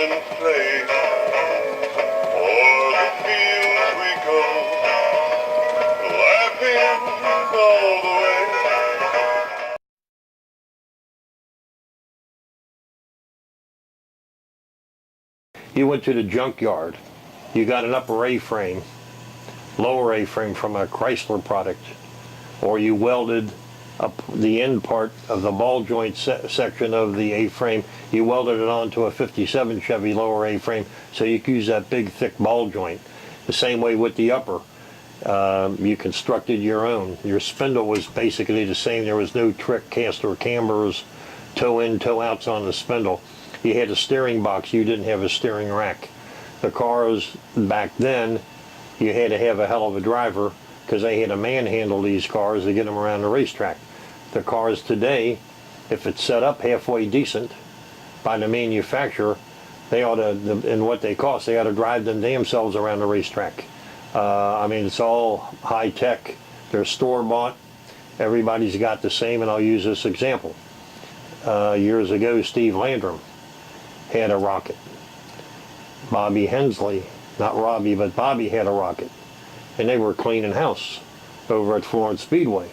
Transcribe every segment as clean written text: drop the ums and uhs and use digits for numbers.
and play. O'er the fields we go, laughing all the way. You went to the junkyard, you got an upper A-frame, lower A-frame from a Chrysler product, or you welded up the end part of the ball joint section of the A-frame, you welded it onto a 57 Chevy lower A-frame so you could use that big thick ball joint. The same way with the upper. You constructed your own. Your spindle was basically the same. There was no trick cast or cambers, toe in, toe outs on the spindle. You had a steering box, you didn't have a steering rack. The cars back then, you had to have a hell of a driver because they had to manhandle these cars to get them around the racetrack. The cars today, if it's set up halfway decent by the manufacturer, they ought to, and what they cost, they ought to drive them themselves around the racetrack. I mean, it's all high tech. They're store-bought. Everybody's got the same, and I'll use this example. Years ago, Steve Landrum had a rocket. Bobby Hensley, not Robbie, but Bobby had a rocket. And they were cleaning house over at Florence Speedway.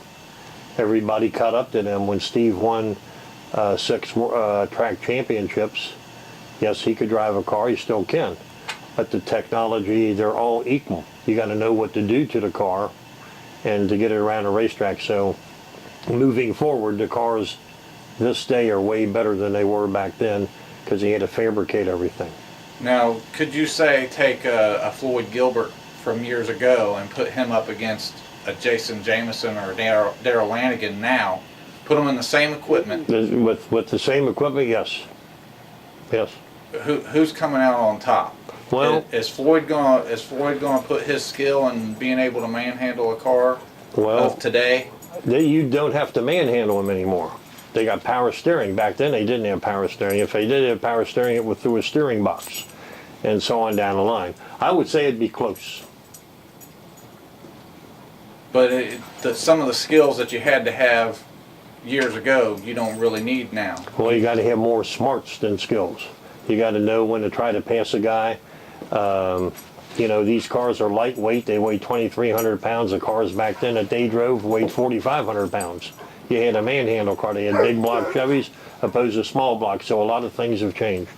Everybody caught up to them when Steve won 6 track championships. Yes, he could drive a car, he still can. But the technology, they're all equal. You got to know what to do to the car and to get it around a racetrack. So moving forward, the cars this day are way better than they were back then because he had to fabricate everything. Now, could you say take a Floyd Gilbert from years ago and put him up against a Jason Jameson or Darrell Lanigan now? Put them in the same equipment. With the same equipment, yes. Yes. Who's coming out on top? Well, is Floyd going to put his skill in being able to manhandle a car of today? You don't have to manhandle them anymore. They got power steering. Back then they didn't have power steering. If they did have power steering, it was through a steering box and so on down the line. I would say it'd be close. But some of the skills that you had to have years ago, you don't really need now. Well, you got to have more smarts than skills. You got to know when to try to pass a guy. You know, these cars are lightweight. They weigh 2,300 pounds. The cars back then that they drove weighed 4,500 pounds. You had a manhandle car. They had big block Chevys opposed to small blocks, so a lot of things have changed.